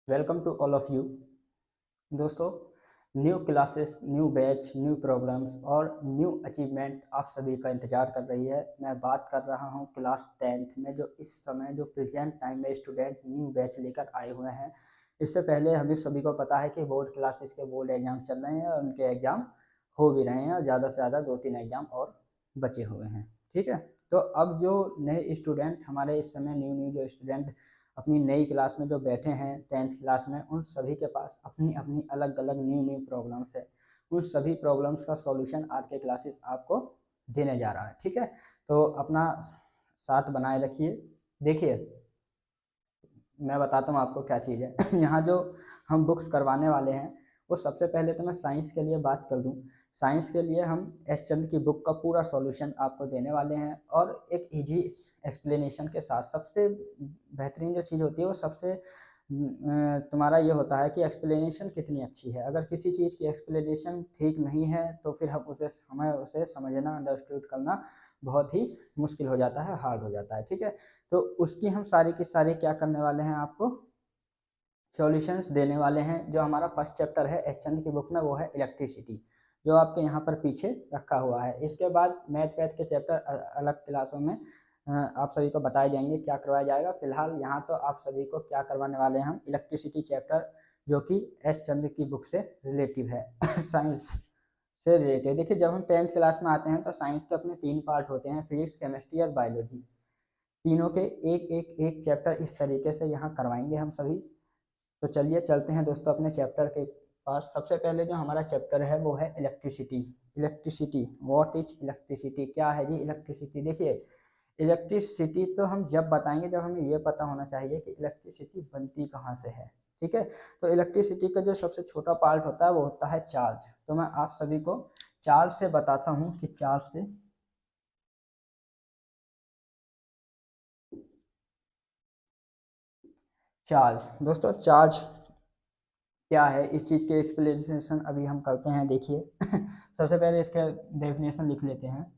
Welcome to all of you. दोस्तों, new classes, new batch, new problems और new achievement आप सभी का इंतजार कर रही है। मैं बात कर रहा हूं क्लास 10th में, जो इस समय जो प्रेजेंट टाइम में स्टूडेंट न्यू बैच लेकर आए हुए हैं। इससे पहले हमें सभी को पता है कि बोर्ड क्लासेस के बोर्ड एग्जाम चल रहे हैं और उनके एग्ज़ाम हो भी रहे हैं और ज़्यादा से ज़्यादा 2-3 एग्ज़ाम और बचे हुए हैं। ठीक है, तो अब जो नए स्टूडेंट हमारे इस समय न्यू जो स्टूडेंट अपनी नई क्लास में जो बैठे हैं 10th क्लास में, उन सभी के पास अपनी अपनी अलग अलग न्यू प्रॉब्लम्स है। उन सभी प्रॉब्लम्स का सॉल्यूशन आज के क्लासेस आपको देने जा रहा है। ठीक है, तो अपना साथ बनाए रखिए। देखिए, मैं बताता हूँ आपको क्या चीज़ है। यहाँ जो हम बुक्स करवाने वाले हैं, वो सबसे पहले तो मैं साइंस के लिए बात कर दूँ। साइंस के लिए हम एस चंद्र की बुक का पूरा सॉल्यूशन आपको देने वाले हैं और एक इजी एक्सप्लेनेशन के साथ। सबसे बेहतरीन जो चीज़ होती है वो सबसे तुम्हारा ये होता है कि एक्सप्लेनेशन कितनी अच्छी है। अगर किसी चीज़ की एक्सप्लेनेशन ठीक नहीं है तो फिर हमें उसे समझना, अंडरस्टूड करना बहुत ही मुश्किल हो जाता है, हार्ड हो जाता है। ठीक है, तो उसकी हम सारी की सारी क्या करने वाले हैं, आपको सॉल्यूशंस देने वाले हैं। जो हमारा फर्स्ट चैप्टर है एस चंद्र की बुक में, वो है इलेक्ट्रिसिटी, जो आपके यहाँ पर पीछे रखा हुआ है। इसके बाद मैथ के चैप्टर अलग क्लासों में आप सभी को बताए जाएंगे, क्या करवाया जाएगा। फिलहाल यहाँ तो आप सभी को क्या करवाने वाले हैं, हम इलेक्ट्रिसिटी चैप्टर, जो कि एस चंद्र की बुक से रिलेटिव है। साइंस से रिलेटेड। देखिए, जब हम 10th क्लास में आते हैं तो साइंस के अपने 3 पार्ट होते हैं, फिजिक्स, केमिस्ट्री और बायोलॉजी। तीनों के एक चैप्टर इस तरीके से यहाँ करवाएंगे हम सभी। तो चलिए चलते हैं दोस्तों अपने चैप्टर के पास। सबसे पहले जो हमारा चैप्टर है वो है electricity. Electricity, what is electricity, क्या है जी इलेक्ट्रिसिटी। देखिए, इलेक्ट्रिसिटी तो हम जब बताएंगे जब हमें ये पता होना चाहिए कि इलेक्ट्रिसिटी बनती कहाँ से है। ठीक है, तो इलेक्ट्रिसिटी का जो सबसे छोटा पार्ट होता है वो होता है चार्ज। तो मैं आप सभी को चार्ज से बताता हूँ कि चार्ज दोस्तों, चार्ज क्या है, इस चीज़ के एक्सप्लेनेशन अभी हम करते हैं। देखिए, सबसे पहले इसका डेफिनेशन लिख लेते हैं।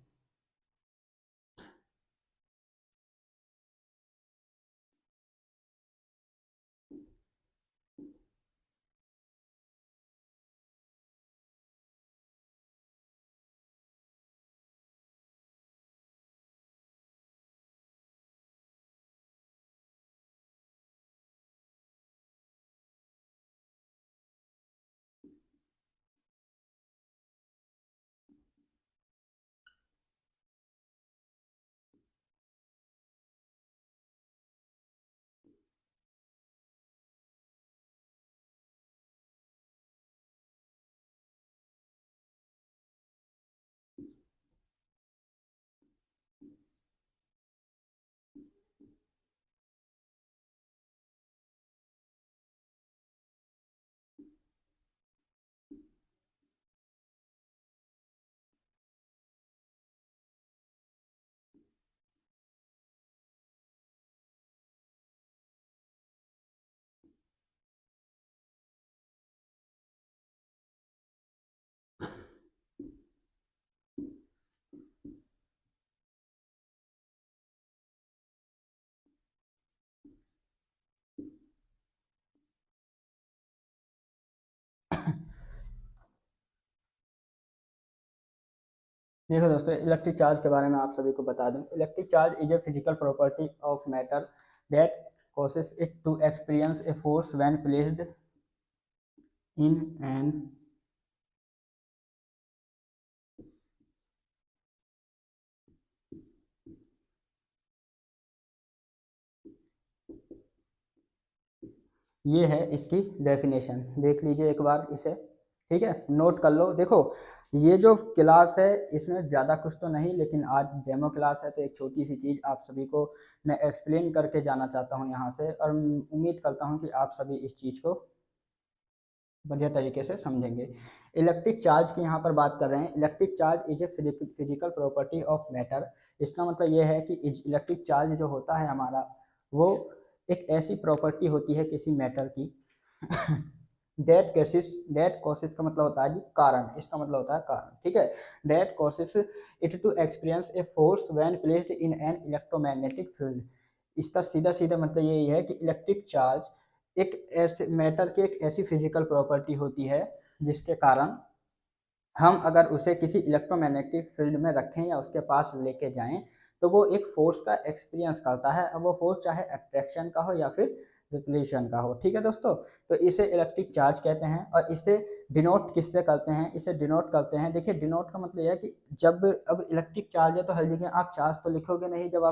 देखो दोस्तों, इलेक्ट्रिक चार्ज के बारे में आप सभी को बता दूं। Electric charge is a physical property of matter that causes it to experience a force when placed in an ये है इसकी डेफिनेशन, देख लीजिए एक बार इसे। ठीक है, नोट कर लो। देखो, ये जो क्लास है इसमें ज़्यादा कुछ तो नहीं, लेकिन आज डेमो क्लास है तो एक छोटी सी चीज़ आप सभी को मैं एक्सप्लेन करके जाना चाहता हूँ यहाँ से, और उम्मीद करता हूँ कि आप सभी इस चीज़ को बढ़िया तरीके से समझेंगे। इलेक्ट्रिक चार्ज की यहाँ पर बात कर रहे हैं। Electric charge is a physical property of matter. इसका मतलब ये है कि इलेक्ट्रिक चार्ज जो होता है हमारा, वो एक ऐसी प्रॉपर्टी होती है किसी मैटर की। डेट कोसिस का मतलब होता है जी कारण, इसका मतलब होता है कारण। ठीक है, that causes it to experience a force when placed in an electromagnetic field. इसका सीधा सीधा मतलब यही है कि इलेक्ट्रिक चार्ज एक ऐसे मैटर की एक ऐसी फिजिकल प्रॉपर्टी होती है जिसके कारण हम अगर उसे किसी इलेक्ट्रोमैग्नेटिक फील्ड में रखें या उसके पास लेके जाएं तो वो एक फोर्स का एक्सपीरियंस करता है। अब वो फोर्स चाहे अट्रैक्शन का हो या फिर रिपल्शन का हो। ठीक है दोस्तों, तो इसे इलेक्ट्रिक चार्ज कहते हैं। और इसे डिनोट किससे करते हैं? इसे डिनोट करते हैं, देखिए डिनोट का मतलब यह है कि जब अब इलेक्ट्रिक चार्ज है तो हर जगह आप चार्ज तो लिखोगे नहीं, जब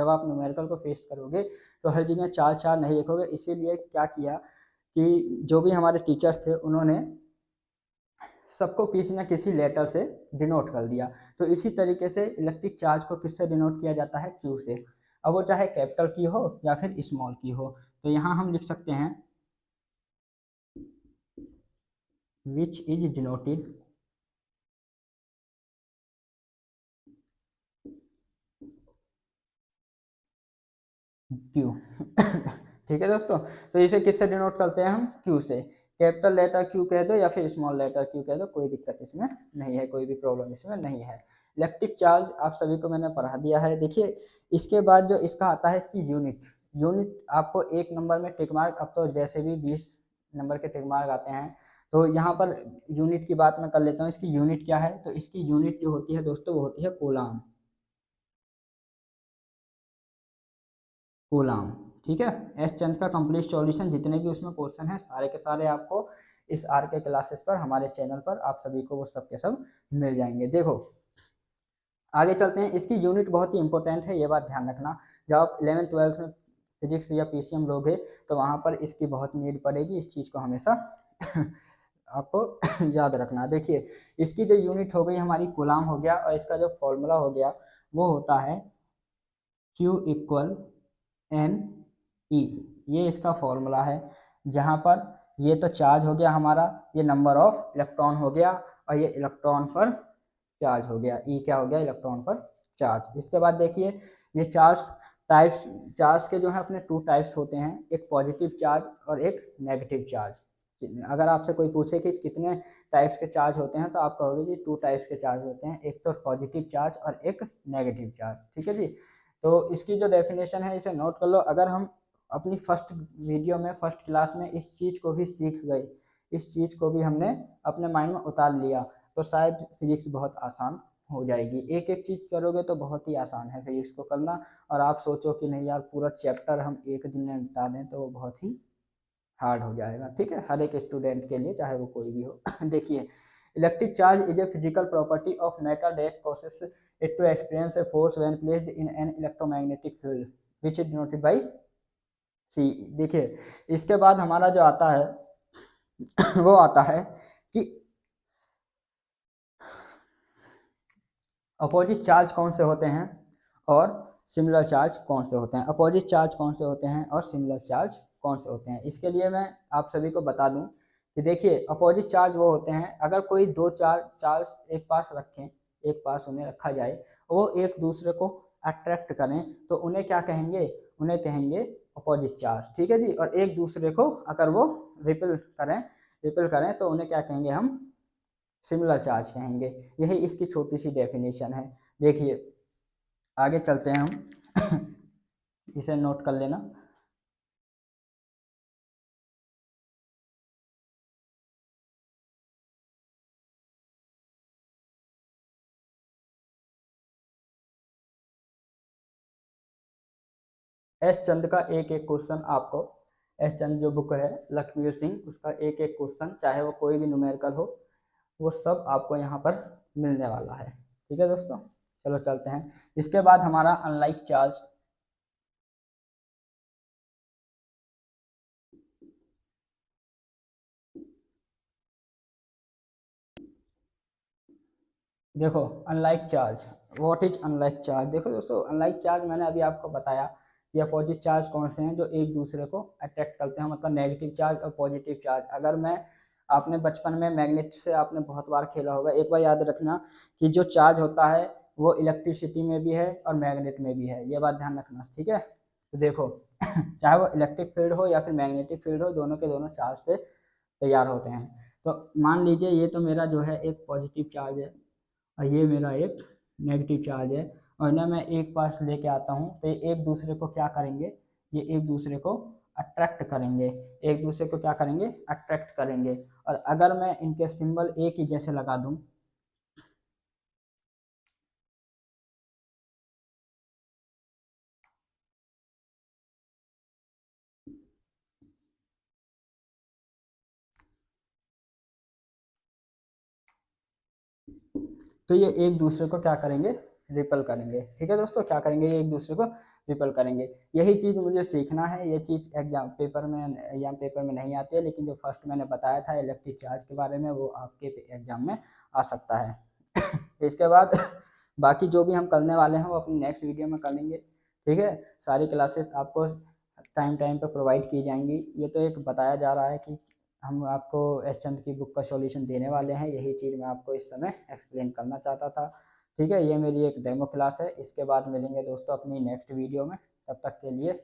आप न्यूमेरिकल को फेस करोगे तो हर जगह चार्ज चार्ज नहीं लिखोगे। इसीलिए क्या किया कि जो भी हमारे टीचर्स थे उन्होंने सबको किसी न किसी लेटर से डिनोट कर दिया। तो इसी तरीके से इलेक्ट्रिक चार्ज को किससे डिनोट किया जाता है? क्यू से। अब वो चाहे कैपिटल की हो या फिर स्मॉल की हो। तो यहाँ हम लिख सकते हैं विच इज डिनोटेड क्यू। ठीक है दोस्तों, तो इसे किससे डिनोट करते हैं हम? क्यू से। कैपिटल लेटर क्यू कह दो या फिर स्मॉल लेटर क्यू कह दो, कोई दिक्कत इसमें नहीं है, कोई भी प्रॉब्लम इसमें नहीं है। इलेक्ट्रिक चार्ज आप सभी को मैंने पढ़ा दिया है। देखिए इसके बाद जो इसका आता है इसकी यूनिट। यूनिट आपको एक नंबर में टिक मार्क, अब तो वैसे भी 20 नंबर के टिक मार्क आते हैं, तो यहाँ पर यूनिट की बात मैं कर लेता हूँ। इसकी यूनिट क्या है? तो इसकी यूनिट जो होती है दोस्तों वो होती है कूलाम। कूलाम, ठीक है। एस चंद का कंप्लीट सॉल्यूशन, जितने भी उसमें क्वेश्चन हैं सारे के सारे आपको इस आर के क्लासेस पर, हमारे चैनल पर आप सभी को वो सब के सब मिल जाएंगे। देखो आगे चलते हैं। इसकी यूनिट बहुत ही इंपॉर्टेंट है, ये बात ध्यान रखना। जब आप 11th-12th में फिजिक्स या पीसीएम लोगे तो वहाँ पर इसकी बहुत नीड पड़ेगी, इस चीज़ को हमेशा आपको याद रखना। देखिए इसकी जो यूनिट हो गई हमारी कूलाम हो गया, और इसका जो फॉर्मूला हो गया वो होता है Q इक्वल एन ई। ये इसका फॉर्मूला है, जहाँ पर ये तो चार्ज हो गया हमारा, ये नंबर ऑफ इलेक्ट्रॉन हो गया, और ये इलेक्ट्रॉन पर चार्ज हो गया। ई क्या हो गया? इलेक्ट्रॉन पर चार्ज। इसके बाद देखिए ये चार्ज टाइप्स, चार्ज के जो है अपने टू टाइप्स होते हैं, एक पॉजिटिव चार्ज और एक नेगेटिव चार्ज। अगर आपसे कोई पूछे कि कितने टाइप्स के चार्ज होते हैं तो आप कहोगे कि टू टाइप्स के चार्ज होते हैं, एक तो पॉजिटिव चार्ज और एक नेगेटिव चार्ज। ठीक है जी, तो इसकी जो डेफिनेशन है इसे नोट कर लो। अगर हम अपनी फर्स्ट वीडियो में फर्स्ट क्लास में इस चीज़ को भी सीख गए, इस चीज़ को भी हमने अपने माइंड में उतार लिया, तो शायद फिजिक्स बहुत आसान हो जाएगी। एक एक चीज़ करोगे तो बहुत ही आसान है फिजिक्स को करना। और आप सोचो कि नहीं यार पूरा चैप्टर हम एक दिन में बता दें तो वो बहुत ही हार्ड हो जाएगा। ठीक है, हर एक स्टूडेंट के लिए, चाहे वो कोई भी हो। देखिए electric charge is a physical property of matter that causes it to experience a force when placed in an electromagnetic field which is denoted by C। देखिए इसके बाद हमारा जो आता है वो आता है कि अपोजिट चार्ज कौन से होते हैं और सिमिलर चार्ज कौन से होते हैं। अपोजिट चार्ज कौन से होते हैं और सिमिलर चार्ज कौन से होते हैं, इसके लिए मैं आप सभी को बता दूं कि देखिए अपोजिट चार्ज वो होते हैं अगर कोई दो चार्ज एक पास रखें, एक पास उन्हें रखा जाए, वो एक दूसरे को अट्रैक्ट करें तो उन्हें क्या कहेंगे? उन्हें कहेंगे अपोजिट चार्ज। ठीक है जी, और एक दूसरे को अगर वो रिपेल करें तो उन्हें क्या कहेंगे? हम सिमिलर चार्ज कहेंगे। यही इसकी छोटी सी डेफिनेशन है। देखिए आगे चलते हैं हम इसे नोट कर लेना। एस चंद का एक एक क्वेश्चन आपको, एस चंद जो बुक है लखवीर सिंह, उसका एक एक क्वेश्चन चाहे वो कोई भी न्यूमेरिकल हो वो सब आपको यहाँ पर मिलने वाला है। ठीक है दोस्तों, चलो चलते हैं। इसके बाद हमारा अनलाइक चार्ज। देखो unlike charge, what is unlike charge? देखो दोस्तों अनलाइक चार्ज मैंने अभी आपको बताया कि अपोजिट चार्ज कौन से हैं जो एक दूसरे को अट्रैक्ट करते हैं, मतलब नेगेटिव चार्ज और पॉजिटिव चार्ज। अगर मैं, आपने बचपन में मैग्नेट से आपने बहुत बार खेला होगा, एक बार याद रखना कि जो चार्ज होता है वो इलेक्ट्रिसिटी में भी है और मैग्नेट में भी है, ये बात ध्यान रखना। ठीक है, तो देखो चाहे वो इलेक्ट्रिक फील्ड हो या फिर मैग्नेटिक फील्ड हो, दोनों के दोनों चार्ज से तैयार होते हैं। तो मान लीजिए ये तो मेरा जो है एक पॉजिटिव चार्ज है और ये मेरा एक नेगेटिव चार्ज है, और ना मैं एक पास लेके आता हूँ तो ये एक दूसरे को क्या करेंगे? ये एक दूसरे को अट्रैक्ट करेंगे, एक दूसरे को क्या करेंगे, अट्रैक्ट करेंगे। और अगर मैं इनके सिंबल एक ही जैसे लगा दूं, तो ये एक दूसरे को क्या करेंगे, रिपल करेंगे। ठीक है दोस्तों, क्या करेंगे, ये एक दूसरे को रिपल करेंगे। यही चीज़ मुझे सीखना है, ये चीज़ एग्जाम पेपर में नहीं आती है, लेकिन जो फर्स्ट मैंने बताया था इलेक्ट्रिक चार्ज के बारे में, वो आपके एग्जाम में आ सकता है। इसके बाद बाकी जो भी हम करने वाले हैं वो अपनी नेक्स्ट वीडियो में करेंगे। ठीक है, सारी क्लासेस आपको टाइम टाइम पे प्रोवाइड की जाएंगी। ये तो एक बताया जा रहा है कि हम आपको एस चंद की बुक का सॉल्यूशन देने वाले हैं, यही चीज़ मैं आपको इस समय एक्सप्लेन करना चाहता था। ठीक है, ये मेरी एक डेमो क्लास है। इसके बाद मिलेंगे दोस्तों अपनी नेक्स्ट वीडियो में, तब तक के लिए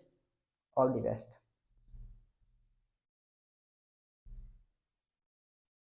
ऑल द बेस्ट।